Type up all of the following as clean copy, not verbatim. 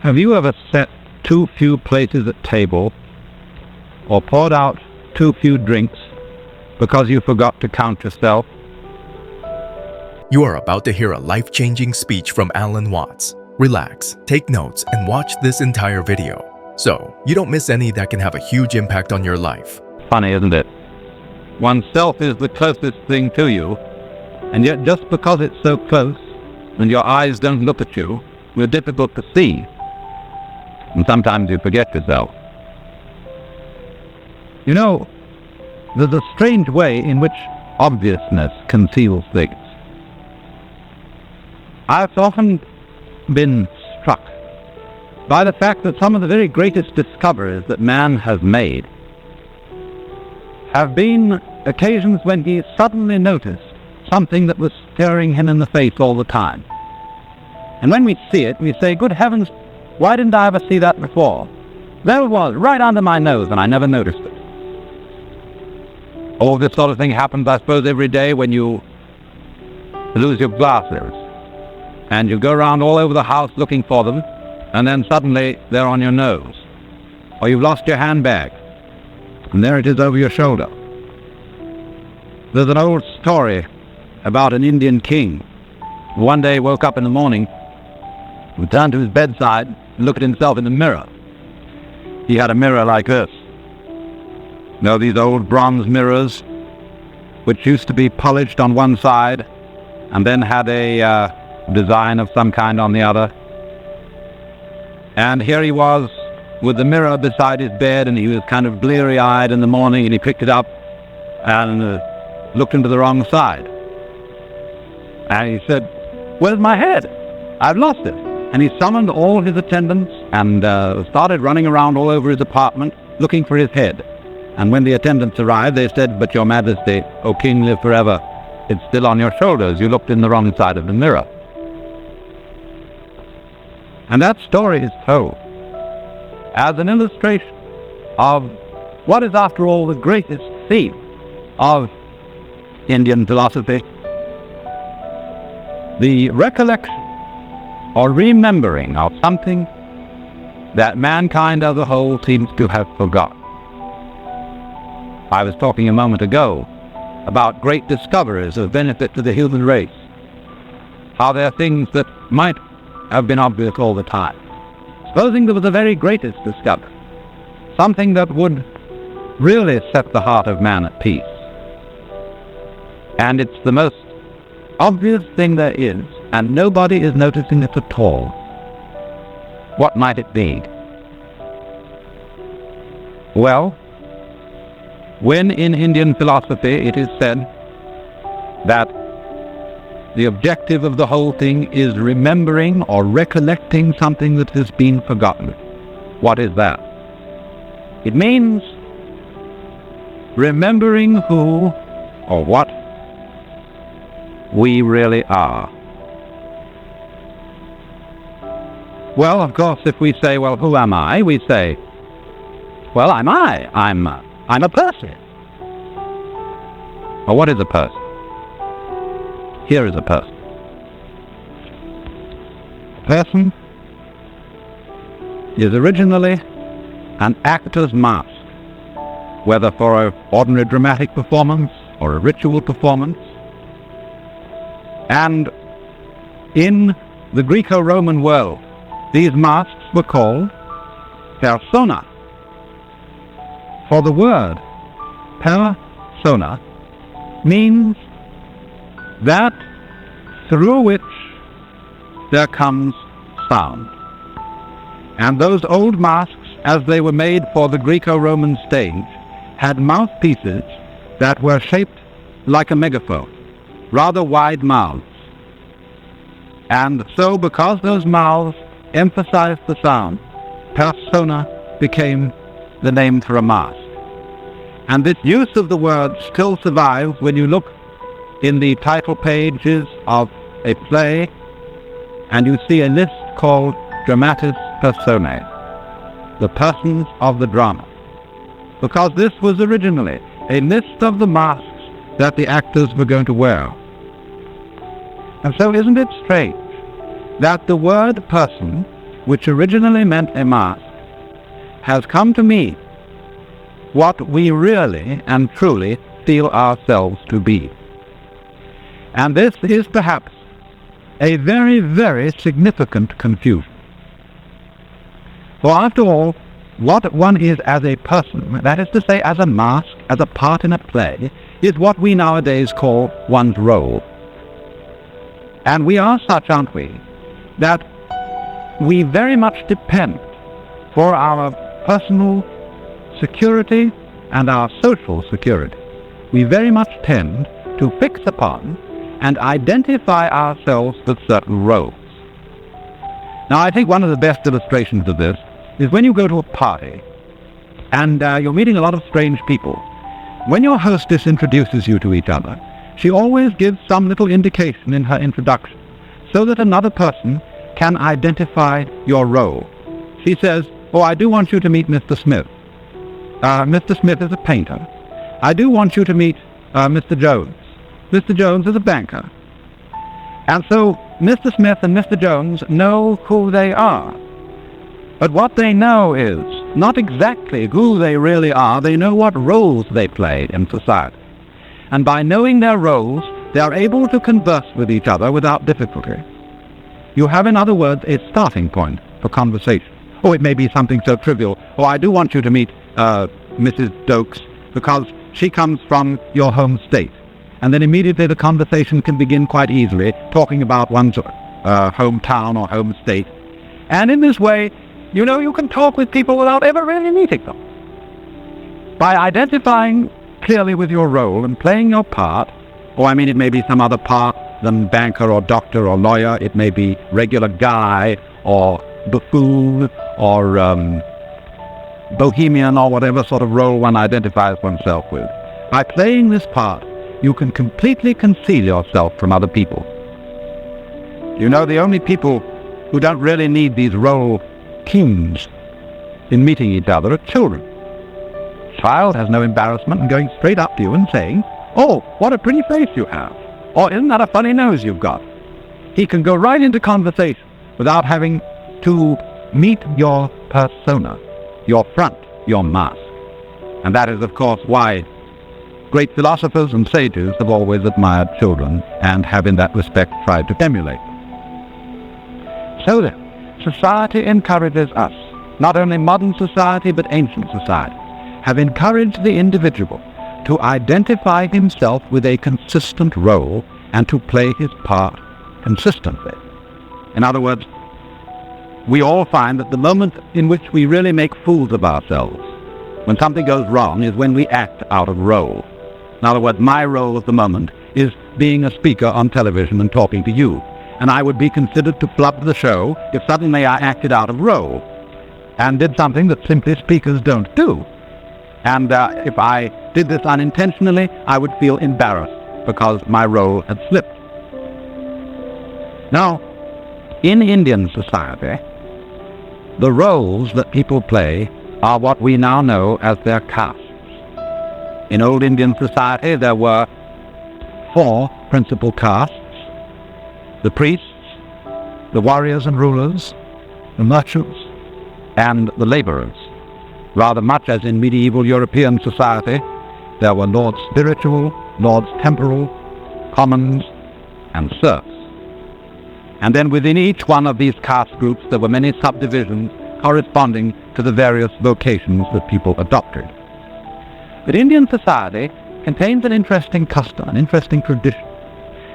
Have you ever set too few places at table or poured out too few drinks because you forgot to count yourself? You are about to hear a life-changing speech from Alan Watts. Relax, take notes, and watch this entire video so you don't miss any that can have a huge impact on your life. Funny, isn't it? Oneself is the closest thing to you, and yet just because it's so close and your eyes don't look at you, we're difficult to see. And sometimes you forget yourself. You know, there's a strange way in which obviousness conceals things. I've often been struck by the fact that some of the very greatest discoveries that man has made have been occasions when he suddenly noticed something that was staring him in the face all the time. And when we see it, we say, "Good heavens, why didn't I ever see that before? There it was, right under my nose, and I never noticed it." All this sort of thing happens, I suppose, every day when you lose your glasses. And you go around all over the house looking for them, and then suddenly they're on your nose. Or you've lost your handbag, and there it is over your shoulder. There's an old story about an Indian king who one day woke up in the morning, returned to his bedside, and looked at himself in the mirror. He had a mirror like this. You know, these old bronze mirrors, which used to be polished on one side, and then had a design of some kind on the other. And here he was with the mirror beside his bed, and he was kind of bleary-eyed in the morning, and he picked it up and looked into the wrong side. And he said, "Where's my head? I've lost it." And he summoned all his attendants and started running around all over his apartment looking for his head. And when the attendants arrived, they said, "But your majesty, O king, live forever. It's still on your shoulders. You looked in the wrong side of the mirror." And that story is told as an illustration of what is, after all, the greatest theme of Indian philosophy: the recollection or remembering of something that mankind as a whole seems to have forgotten. I was talking a moment ago about great discoveries of benefit to the human race, how there are things that might have been obvious all the time. Supposing there was the very greatest discovery, something that would really set the heart of man at peace. And it's the most obvious thing there is, and nobody is noticing it at all. What might it be? Well, when in Indian philosophy it is said that the objective of the whole thing is remembering or recollecting something that has been forgotten. What is that? It means remembering who or what we really are. Well, of course, if we say, "Well, who am I?" we say, "Well, I'm I. I'm a person." Well, what is a person? Here is a person. A person is originally an actor's mask, whether for an ordinary dramatic performance or a ritual performance. And in the Greco-Roman world, these masks were called persona. For the word persona means that through which there comes sound. And those old masks, as they were made for the Greco-Roman stage, had mouthpieces that were shaped like a megaphone, rather wide mouths. And so, because those mouths emphasized the sound, persona became the name for a mask. And this use of the word still survives when you look in the title pages of a play and you see a list called Dramatis Personae, the persons of the drama, because this was originally a list of the masks that the actors were going to wear. And so isn't it strange that the word person which originally meant a mask, has come to mean what we really and truly feel ourselves to be. And this is perhaps a very, very significant confusion. For after all, what one is as a person, that is to say as a mask, as a part in a play, is what we nowadays call one's role. And we are such, aren't we, that we very much depend for our personal security and our social security. We very much tend to fix upon and identify ourselves with certain roles. Now, I think one of the best illustrations of this is when you go to a party and you're meeting a lot of strange people. When your hostess introduces you to each other, she always gives some little indication in her introduction so that another person can identify your role. She says, "Oh, I do want you to meet Mr. Smith. Mr. Smith is a painter. I do want you to meet Mr. Jones. Mr. Jones is a banker." And so Mr. Smith and Mr. Jones know who they are. But what they know is not exactly who they really are. They know what roles they play in society. And by knowing their roles, they are able to converse with each other without difficulty. You have, in other words, a starting point for conversation. Oh, it may be something so trivial. Oh, I do want you to meet Mrs. Dokes because she comes from your home state. And then immediately the conversation can begin quite easily, talking about one's hometown or home state. And in this way, you know, you can talk with people without ever really meeting them. By identifying clearly with your role and playing your part, or it may be some other part than banker or doctor or lawyer, it may be regular guy or buffoon or bohemian or whatever sort of role one identifies oneself with. By playing this part, you can completely conceal yourself from other people. You know, the only people who don't really need these role cues in meeting each other are children. A child has no embarrassment in going straight up to you and saying, "Oh, what a pretty face you have," or "Isn't that a funny nose you've got?" He can go right into conversation without having to meet your persona, your front, your mask. And that is, of course, why great philosophers and sages have always admired children and have in that respect tried to emulate them. So then, society encourages us, not only modern society but ancient society, have encouraged the individual to identify himself with a consistent role and to play his part consistently. In other words, we all find that the moment in which we really make fools of ourselves, when something goes wrong, is when we act out of role. In other words, my role at the moment is being a speaker on television and talking to you. And I would be considered to flub the show if suddenly I acted out of role and did something that simply speakers don't do. And if I did this unintentionally, I would feel embarrassed because my role had slipped. Now, in Indian society, the roles that people play are what we now know as their castes. In old Indian society, there were 4 principal castes: the priests, the warriors and rulers, the merchants, and the laborers. Rather much as in medieval European society, there were lords spiritual, lords temporal, commons, and serfs. And then within each one of these caste groups there were many subdivisions corresponding to the various vocations that people adopted. But Indian society contains an interesting custom, an interesting tradition,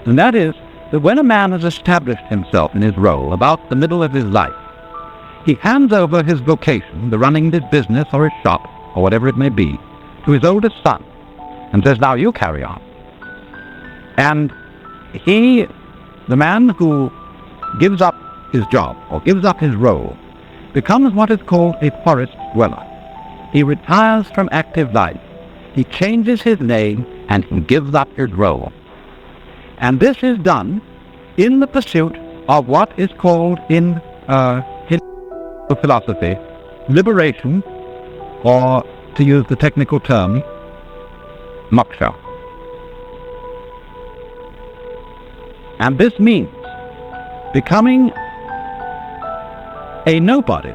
and that is that when a man has established himself in his role about the middle of his life, he hands over his vocation, the running his business or his shop, or whatever it may be, to his oldest son, and says, "Now you carry on." And he, the man who gives up his job, or gives up his role, becomes what is called a forest dweller. He retires from active life. He changes his name, and he gives up his role. And this is done in the pursuit of what is called in philosophy liberation, or to use the technical term, moksha. And this means becoming a nobody